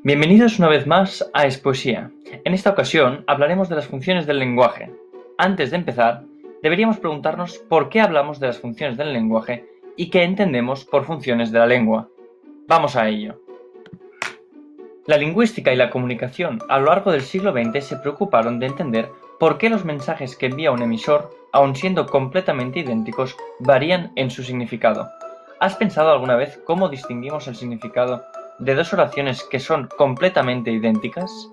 Bienvenidos una vez más a Espoesía. En esta ocasión hablaremos de las funciones del lenguaje. Antes de empezar, deberíamos preguntarnos por qué hablamos de las funciones del lenguaje y qué entendemos por funciones de la lengua. Vamos a ello. La lingüística y la comunicación a lo largo del siglo XX se preocuparon de entender por qué los mensajes que envía un emisor, aun siendo completamente idénticos, varían en su significado. ¿Has pensado alguna vez cómo distinguimos el significado de dos oraciones que son completamente idénticas?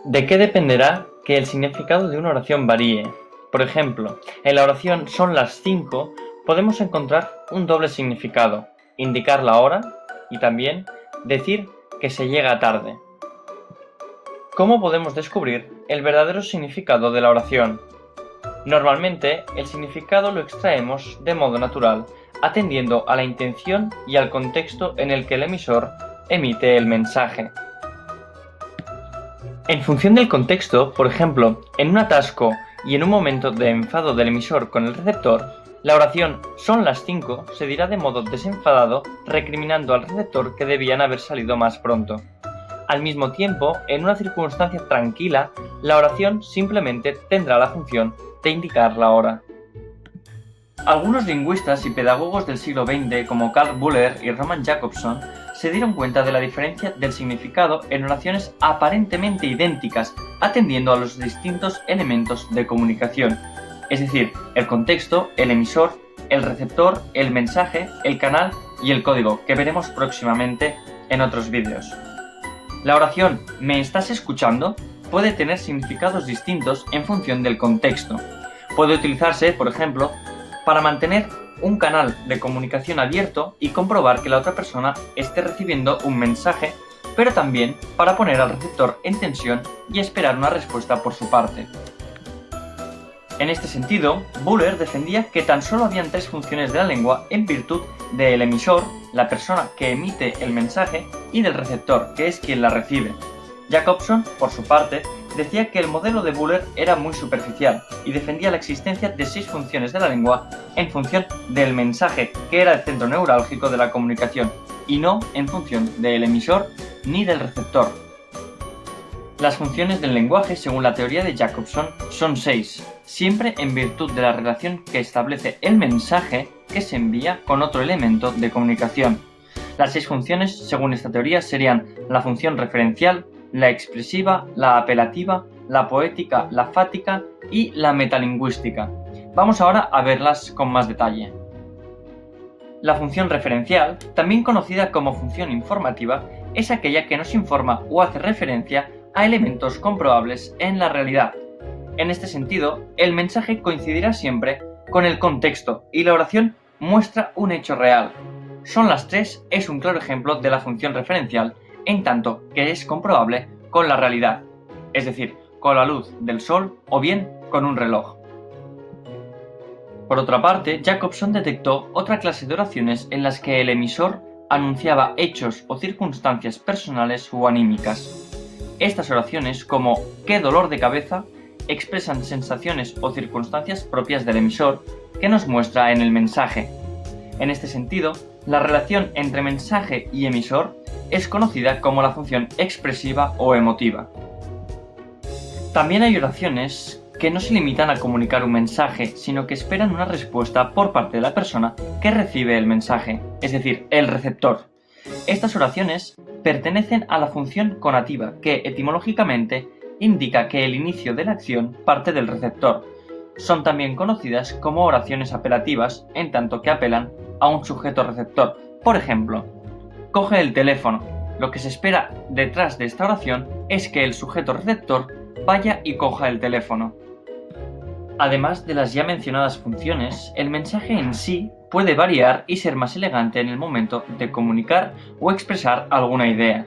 ¿De qué dependerá que el significado de una oración varíe? Por ejemplo, en la oración son las 5 podemos encontrar un doble significado, indicar la hora y también decir que se llega tarde. ¿Cómo podemos descubrir el verdadero significado de la oración? Normalmente, el significado lo extraemos de modo natural, atendiendo a la intención y al contexto en el que el emisor emite el mensaje. En función del contexto, por ejemplo, en un atasco y en un momento de enfado del emisor con el receptor, la oración "son las 5" se dirá de modo desenfadado, recriminando al receptor que debían haber salido más pronto. Al mismo tiempo, en una circunstancia tranquila, la oración simplemente tendrá la función de indicar la hora. Algunos lingüistas y pedagogos del siglo XX, como Karl Buller y Roman Jakobson, se dieron cuenta de la diferencia del significado en oraciones aparentemente idénticas, atendiendo a los distintos elementos de comunicación, es decir, el contexto, el emisor, el receptor, el mensaje, el canal y el código, que veremos próximamente en otros vídeos. La oración "¿me estás escuchando?" puede tener significados distintos en función del contexto. Puede utilizarse, por ejemplo, para mantener un canal de comunicación abierto y comprobar que la otra persona esté recibiendo un mensaje, pero también para poner al receptor en tensión y esperar una respuesta por su parte. En este sentido, Buller defendía que tan solo habían tres funciones de la lengua en virtud del emisor, la persona que emite el mensaje, y del receptor, que es quien la recibe. Jakobson, por su parte, decía que el modelo de Buller era muy superficial y defendía la existencia de 6 funciones de la lengua en función del mensaje, que era el centro neurálgico de la comunicación, y no en función del emisor ni del receptor. Las funciones del lenguaje, según la teoría de Jakobson, son 6, siempre en virtud de la relación que establece el mensaje que se envía con otro elemento de comunicación. Las 6 funciones, según esta teoría, serían la función referencial, la expresiva, la apelativa, la poética, la fática y la metalingüística. Vamos ahora a verlas con más detalle. La función referencial, también conocida como función informativa, es aquella que nos informa o hace referencia a elementos comprobables en la realidad. En este sentido, el mensaje coincidirá siempre con el contexto y la oración muestra un hecho real. Son las 3 es un claro ejemplo de la función referencial, en tanto que es comprobable con la realidad, es decir, con la luz del sol o bien con un reloj. Por otra parte, Jakobson detectó otra clase de oraciones en las que el emisor anunciaba hechos o circunstancias personales o anímicas. Estas oraciones, como "qué dolor de cabeza", expresan sensaciones o circunstancias propias del emisor que nos muestra en el mensaje. En este sentido, la relación entre mensaje y emisor es conocida como la función expresiva o emotiva. También hay oraciones que no se limitan a comunicar un mensaje, sino que esperan una respuesta por parte de la persona que recibe el mensaje, es decir, el receptor. Estas oraciones pertenecen a la función conativa, que etimológicamente indica que el inicio de la acción parte del receptor. Son también conocidas como oraciones apelativas, en tanto que apelan a un sujeto receptor. Por ejemplo, "coge el teléfono". Lo que se espera detrás de esta oración es que el sujeto receptor vaya y coja el teléfono. Además de las ya mencionadas funciones, el mensaje en sí puede variar y ser más elegante en el momento de comunicar o expresar alguna idea.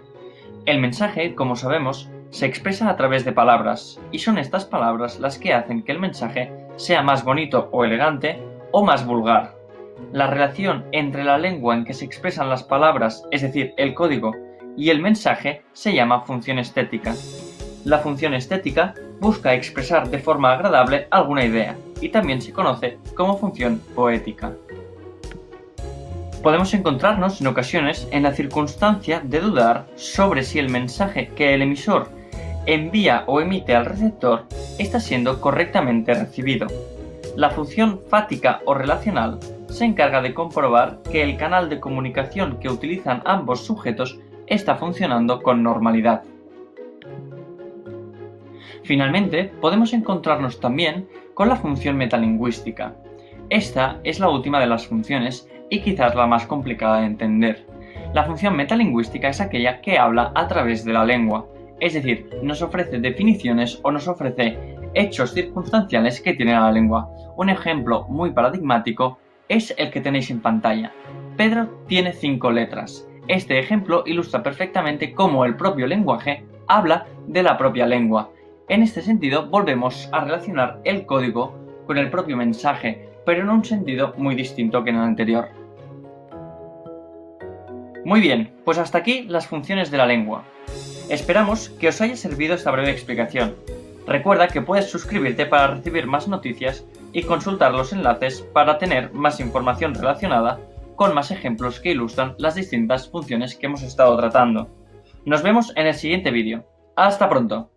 El mensaje, como sabemos, se expresa a través de palabras, y son estas palabras las que hacen que el mensaje sea más bonito o elegante o más vulgar. La relación entre la lengua en que se expresan las palabras, es decir, el código, y el mensaje se llama función estética. La función estética busca expresar de forma agradable alguna idea, y también se conoce como función poética. Podemos encontrarnos en ocasiones en la circunstancia de dudar sobre si el mensaje que el emisor envía o emite al receptor está siendo correctamente recibido. La función fática o relacional se encarga de comprobar que el canal de comunicación que utilizan ambos sujetos está funcionando con normalidad. Finalmente, podemos encontrarnos también con la función metalingüística. Esta es la última de las funciones y quizás la más complicada de entender. La función metalingüística es aquella que habla a través de la lengua, es decir, nos ofrece definiciones o nos ofrece hechos circunstanciales que tiene la lengua. Un ejemplo muy paradigmático es el que tenéis en pantalla. Pedro tiene 5 letras. Este ejemplo ilustra perfectamente cómo el propio lenguaje habla de la propia lengua. En este sentido, volvemos a relacionar el código con el propio mensaje, pero en un sentido muy distinto que en el anterior. Muy bien, pues hasta aquí las funciones de la lengua. Esperamos que os haya servido esta breve explicación. Recuerda que puedes suscribirte para recibir más noticias y consultar los enlaces para tener más información relacionada con más ejemplos que ilustran las distintas funciones que hemos estado tratando. Nos vemos en el siguiente vídeo. ¡Hasta pronto!